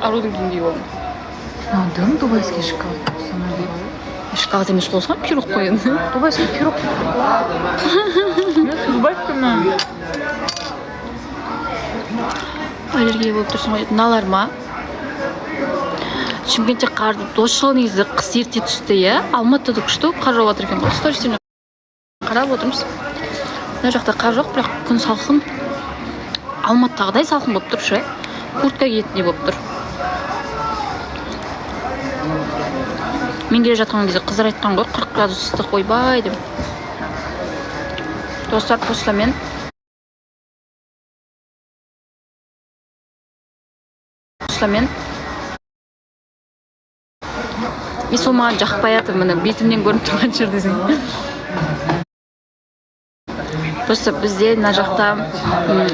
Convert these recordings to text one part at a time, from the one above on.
арудың күйіндей болдым. Надым дубайский шоколад. Шоколад емес болса пирог қойын. Дубайский пирог. Дубайский ма? Аллергия болып тұрсын ғой. Мыналар ма? Шымкентте қарды досшыл негізі қыс ерте түсті, иә? Алматыда күшті қар жауып жатыр екен ғой. Стористеріне қарап отырмыз. Мына жақта қар жоқ, бірақ күн салқын. Алматыдағыдай салқын болып тұр ше. Куртка киетіндей болып тұр. Мен келе жатқан кезде қыздар айтқан ғой, 40 градус ыстық ойбай деп. Достар, просто мен сол маған жақпай жатыр, міне бетімнен көрініп тұрған жер десең. Просто бізде мына жақта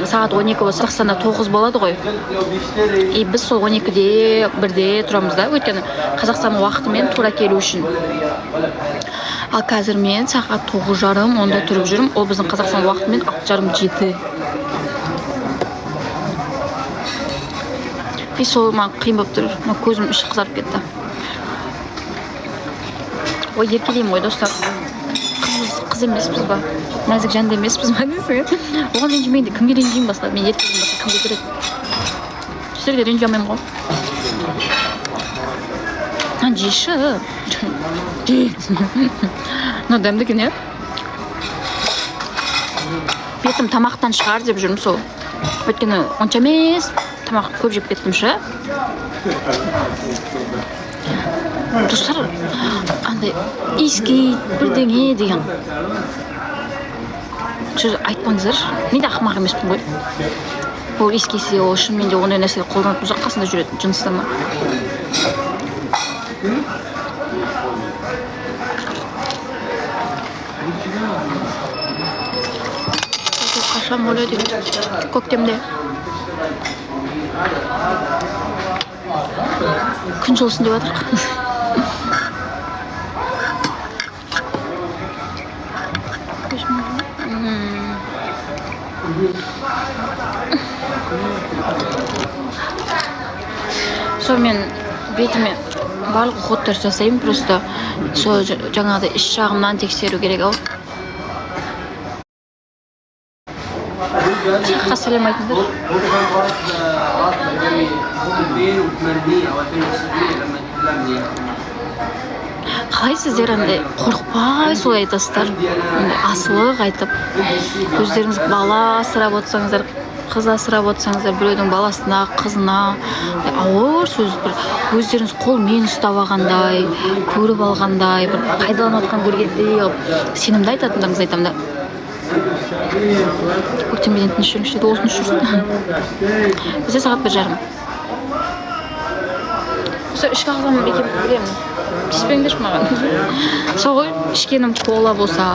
сағат 12 болса, Қазақстанда 9 болады ғой. И біз сол 12-де, 1-де тұрамыз да, өйткені Қазақстан уақытымен тура келу үшін. Ал қазір мен сағат 9:30 онда тұрып жүрмін. Ол біздің Қазақстан уақытымен 6:30-7. И сол маған қиын болып тұр. Көзім іші қызарып кетті. Ой, еркелеймін ғой, достар. Қыз емеспіз ба? Нәзік жанды емеспіз ба десің? Оған ренжімейді. Кімге ренжимін басқа? Мен еркелеймін басқа кімге керек? Сіздерге ренжи алмаймын ғой. Жеші. Дәмді екен, иә? Бетім тамақтан шығар деп жүрмін сол. Өйткені онша емес, тамақ көп жеп кеттім ше. Достар, андай иіскейді бірдеңе деген сөз айтпаңыздар. Мен де ақымақ емеспін ғой. Ол иіскесе, ол шынымен де ондай нәрселер қолданып ұзақ қасында жүретін жыныстар ма? Қашан ойлайды көктемде. Күн жылысын деп жатыр. Сол мен бетіме барлық уходтар жасаймын, просто сол жаңағыдай іш жағымнан тексеру керек ау. Жаққа сәлем айтыңдар. Қалай сіздер андай қорықпай солай айтасыздар? Асылық айтып, өздеріңіз бала асырап отырсаңыздар, қыз асырап отырсаңыздар, біреудің баласына, қызына ауыр сөз, бір өздеріңіз қолмен ұстап алғандай, көріп алғандай, бір пайдаланып жатқан көргендей сенімді айтатындарыңыз айтамын да. Көктемден тыныш жүріңізші, ол тыныш жүрсін. Бізде сағат 1:30. Осы ішкі ағзам екенін білемін. Тиіспеңдерші маған. Сол ғой, ішкенім кола болса,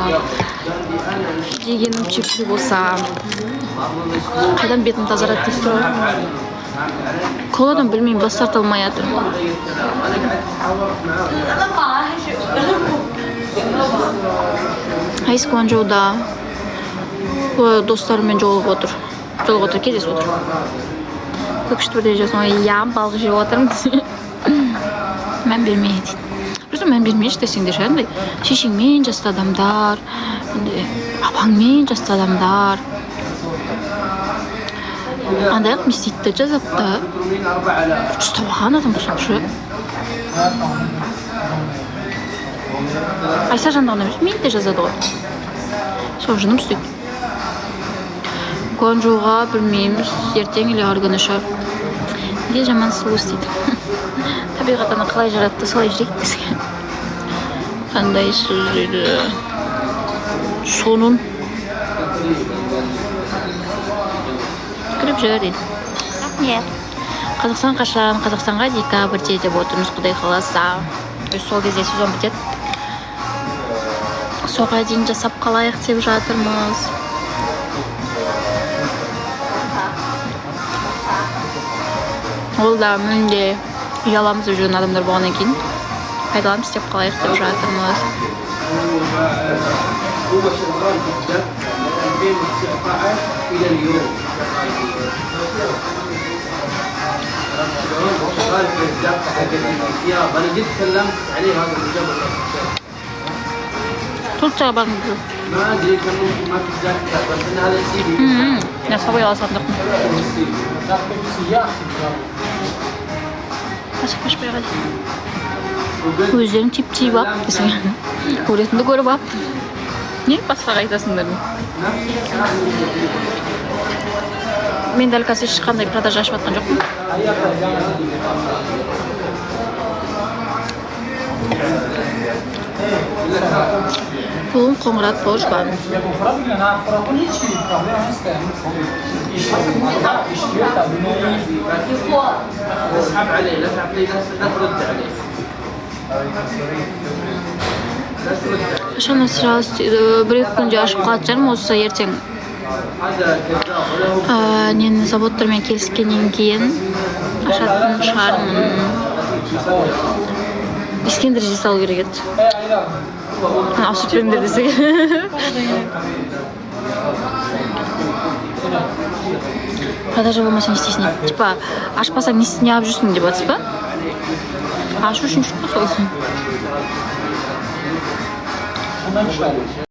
жегенім чипсы болса, қайдан бетім тазарады дейсіз ғой. Коладан білмеймін, бас тарта алмай жатыр. Айскуанчжоуда достарыммен жолығып отыр, кездесіп отыр. Көкшті бірде жасың, иә, балық жеп отырмыз. Мән бермейді дейді. Просто мән бермейші десеңдер ше, шешеңмен жасты адамдар, апаңмен жасты адамдар. Андайық не істейді жазады да. Ұстап алған адам болсам ше. Айса жандағын емес, мен де жазады ғой. Сол жыным істейді. Гуанчжоуға білмейміз, ертең или арғы күні шығар. Не жаман сұлу істейді. Табиғат ана қалай жаратты, солай жүрейік дескен. Қандай сөздері. Сонын. Кіріп жүр дейді. Рахмет. Қазақстан қашан? Қазақстанға декабрьде деп отырмыз, Құдай қаласа. Сол кезде сезон бітеді. Соға дейін жасап қалайық деп жатырмыз. Ол да мүнде ұяламыз жүрген адамдар болғаннан кейін пайдаланып істеп қалайық деп жатырмыз. غالب الدقة حقت يا انا قد تكلمت عليه هذا اللي قبل. Turkçe var mı bu? ما ادري كان ممكن ما في ذاك بس ان هذا السي في. Ya sabah yalan sandık mı? Kaç kaç bir hadi. Gözlerin tip bak desene. Kuretinde göre bak. Niye basfa kaytasın dedim. Men dal қазір ешқандай продаж ашып жатқан жоқпын. Қолым қоңырат бош бар. اسحب عليه لا تعطيه لا ترد عليه. Қашан сразу бір-екі күнде ашып қалатын шығармын осы ертең. Нені заводтармен келіскеннен кейін ашатын шығармын. Искендер жей салу керек еді. Ашып беріңдер десек. Продажа болмаса не істейсің еді. Типа ашпасаң не алып жүрсің деп жатсыз ба? Ашу үшін сол.